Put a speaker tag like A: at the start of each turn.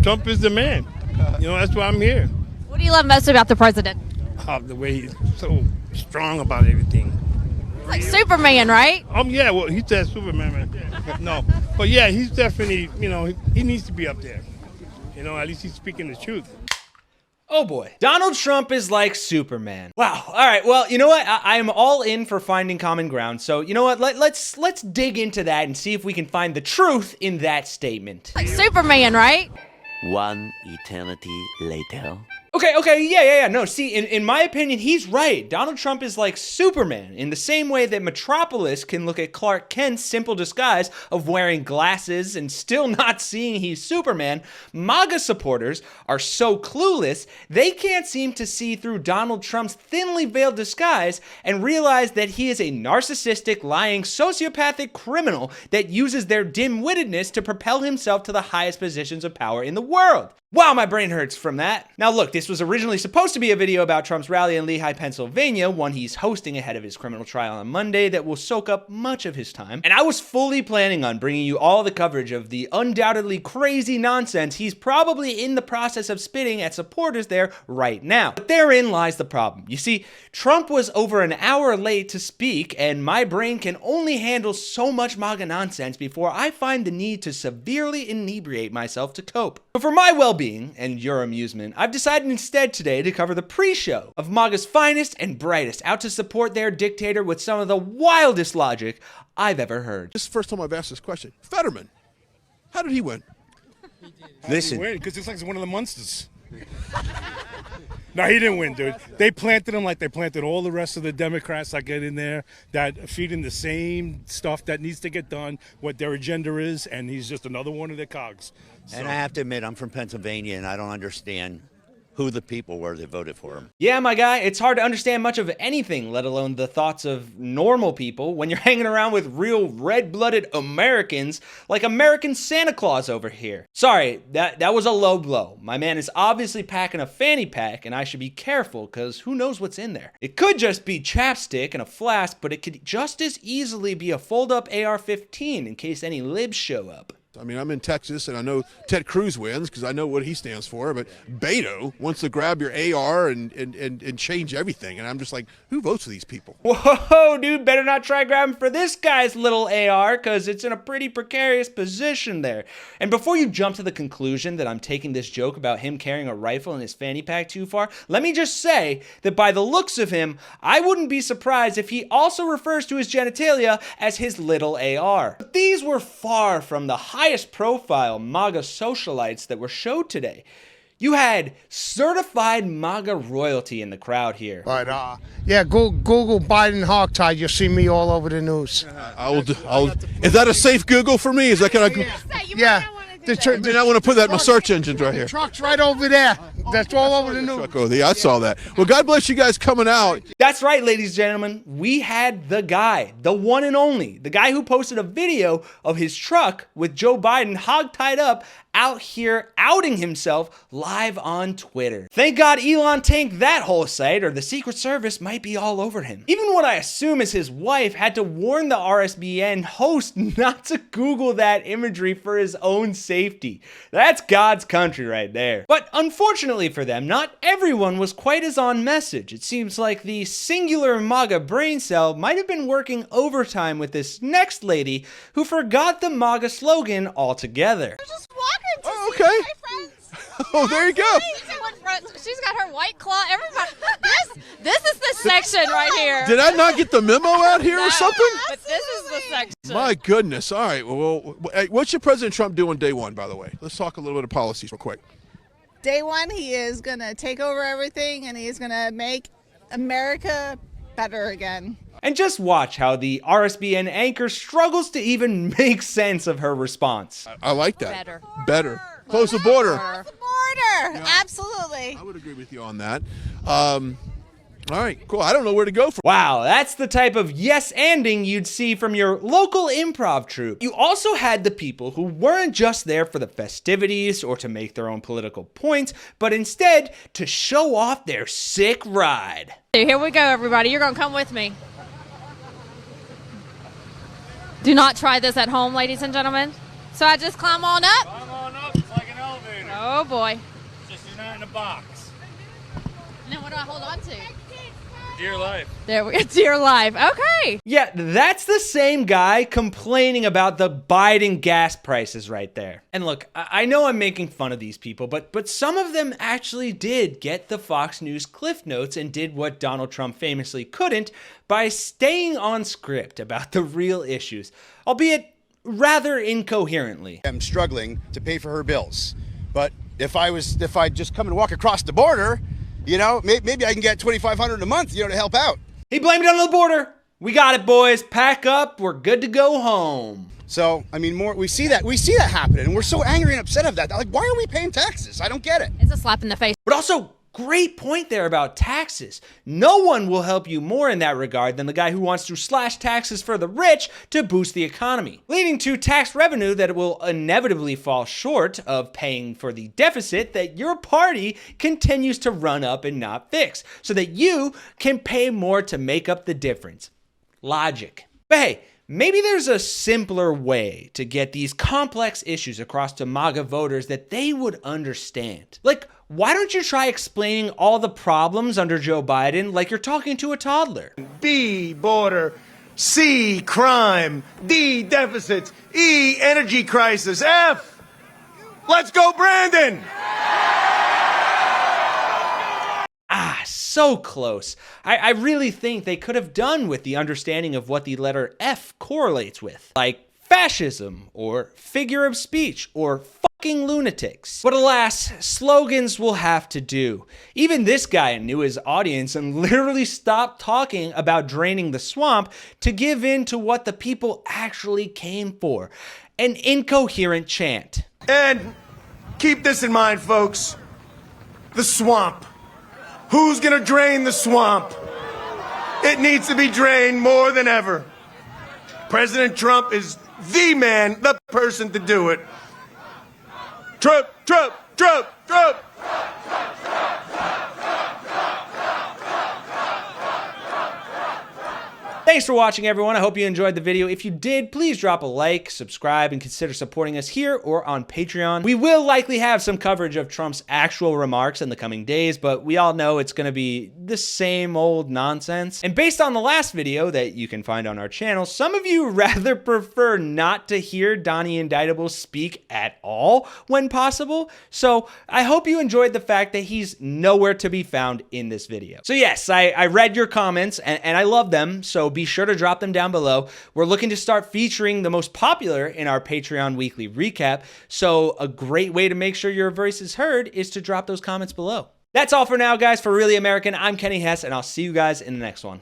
A: Trump is the man. You know, that's why I'm here.
B: What do you love most about the president?
A: The way he's so strong about everything.
B: He's like Superman, right?
A: Yeah, well, he said Superman, man. No, but yeah, he's definitely, you know, he needs to be up there. You know, at least he's speaking the truth.
C: Oh boy. Donald Trump is like Superman. Wow. All right. Well, you know what? I am all in for finding common ground. So, you know what? Let's dig into that and see if we can find the truth in that statement.
B: Like Superman, right?
D: One eternity later.
C: Okay, yeah. No, see, in my opinion, he's right. Donald Trump is like Superman, in the same way that Metropolis can look at Clark Kent's simple disguise of wearing glasses and still not seeing he's Superman. MAGA supporters are so clueless, they can't seem to see through Donald Trump's thinly veiled disguise and realize that he is a narcissistic, lying, sociopathic criminal that uses their dim-wittedness to propel himself to the highest positions of power in the world. Wow, my brain hurts from that. Now look, this was originally supposed to be a video about Trump's rally in Lehigh, Pennsylvania, one he's hosting ahead of his criminal trial on Monday that will soak up much of his time. And I was fully planning on bringing you all the coverage of the undoubtedly crazy nonsense he's probably in the process of spitting at supporters there right now. But therein lies the problem. You see, Trump was over an hour late to speak, and my brain can only handle so much MAGA nonsense before I find the need to severely inebriate myself to cope. But for my well-being and your amusement, I've decided instead today to cover the pre-show of MAGA's finest and brightest out to support their dictator with some of the wildest logic I've ever heard.
E: This is the first time I've asked this question. Fetterman, how did he win?
F: Listen, because it's like one of the monsters. No, he didn't win, dude. They planted him like they planted all the rest of the Democrats that get in there, that feeding the same stuff that needs to get done, what their agenda is, and he's just another one of their cogs. So.
D: And I have to admit, I'm from Pennsylvania, and I don't understand who the people were that voted for him.
C: Yeah, my guy, it's hard to understand much of anything, let alone the thoughts of normal people, when you're hanging around with real red-blooded Americans like American Santa Claus over here. Sorry, that was a low blow. My man is obviously packing a fanny pack, and I should be careful, because who knows what's in there. It could just be chapstick and a flask, but it could just as easily be a fold-up AR-15 in case any libs show up.
E: I mean, I'm in Texas, and I know Ted Cruz wins because I know what he stands for, but Beto wants to grab your AR and change everything, and I'm just like, who votes for these people?
C: Whoa, dude, better not try grabbing for this guy's little AR because it's in a pretty precarious position there. And before you jump to the conclusion that I'm taking this joke about him carrying a rifle in his fanny pack too far, let me just say that by the looks of him, I wouldn't be surprised if he also refers to his genitalia as his little AR. But these were far from the highest profile MAGA socialites that were showed today. You had certified MAGA royalty in the crowd here.
G: But yeah, Google Biden hogtie. You'll see me all over the news.
E: Is that a safe Google for me? Is that kind of?
G: Yeah.
E: I mean, I want to put that in my search engines right here.
G: The truck's right over there. That's all over the news.
E: Yeah, I saw that. Well, God bless you guys coming out.
C: That's right, ladies and gentlemen. We had the guy, the one and only, the guy who posted a video of his truck with Joe Biden hog-tied up out here outing himself live on Twitter. Thank God Elon tanked that whole site, or the Secret Service might be all over him. Even what I assume is his wife had to warn the RSBN host not to Google that imagery for his own safety. That's God's country right there. But unfortunately for them, not everyone was quite as on message. It seems like the singular MAGA brain cell might have been working overtime with this next lady who forgot the MAGA slogan altogether.
H: Just walking to
E: Oh,
H: see
E: okay.
H: my friends.
E: Oh, there you go.
H: She's got her white claw. Everybody, this is the section right here.
E: Did I not get the memo out here or something?
H: But this is the section.
E: My goodness. All right. Well, hey, what should President Trump do on day one, by the way? Let's talk a little bit of policies real quick.
I: Day one, he is going to take over everything, and he's going to make America better again.
C: And just watch how the RSBN anchor struggles to even make sense of her response.
E: I like that.
I: Better.
E: Close the border.
I: Close the border. Yeah. Absolutely.
E: I would agree with you on that. All right, cool. I don't know where to go from.
C: Wow, that's the type of yes-anding you'd see from your local improv troupe. You also had the people who weren't just there for the festivities or to make their own political points, but instead to show off their sick ride.
B: Here we go, everybody. You're going to come with me. Do not try this at home, ladies and gentlemen. So I just climb on up.
F: Climb on up, it's like an elevator.
B: Oh boy.
F: Just you're not in a box.
B: And then what do I hold on to?
F: Dear life.
B: There we go. Dear life. Okay.
C: Yeah, that's the same guy complaining about the Biden gas prices right there. And look, I know I'm making fun of these people, but some of them actually did get the Fox News Cliff Notes and did what Donald Trump famously couldn't by staying on script about the real issues, albeit rather incoherently.
J: I'm struggling to pay for her bills, but if I just come and walk across the border, you know, maybe I can get $2,500 a month, you know, to help out.
C: He blamed it on the border. We got it, boys. Pack up. We're good to go home.
J: So, I mean, we see that happening, and we're so angry and upset of that. Like, why are we paying taxes? I don't get it.
B: It's a slap in the face.
C: But also, great point there about taxes. No one will help you more in that regard than the guy who wants to slash taxes for the rich to boost the economy, leading to tax revenue that will inevitably fall short of paying for the deficit that your party continues to run up and not fix, so that you can pay more to make up the difference. Logic. But hey, maybe there's a simpler way to get these complex issues across to MAGA voters that they would understand. Like, why don't you try explaining all the problems under Joe Biden like you're talking to a toddler?
K: B, border. C, crime. D, deficits. E, energy crisis. F, let's go, Brandon!
C: So close. I really think they could have done with the understanding of what the letter F correlates with, like fascism, or figure of speech, or fucking lunatics. But alas, slogans will have to do. Even this guy knew his audience and literally stopped talking about draining the swamp to give in to what the people actually came for, an incoherent chant.
K: And keep this in mind, folks. The swamp. Who's gonna drain the swamp? It needs to be drained more than ever. President Trump is the man, the person to do it. Trump, Trump, Trump, Trump.
C: Thanks for watching, everyone. I hope you enjoyed the video. If you did, please drop a like, subscribe, and consider supporting us here or on Patreon. We will likely have some coverage of Trump's actual remarks in the coming days, but we all know it's going to be the same old nonsense. And based on the last video that you can find on our channel, some of you rather prefer not to hear Donnie Indictable speak at all when possible. So I hope you enjoyed the fact that he's nowhere to be found in this video. So yes, I read your comments and I love them, so be sure to drop them down below. We're looking to start featuring the most popular in our Patreon weekly recap, so a great way to make sure your voice is heard is to drop those comments below. That's all for now, guys. For Really American, I'm Kenny Hesse, and I'll see you guys in the next one.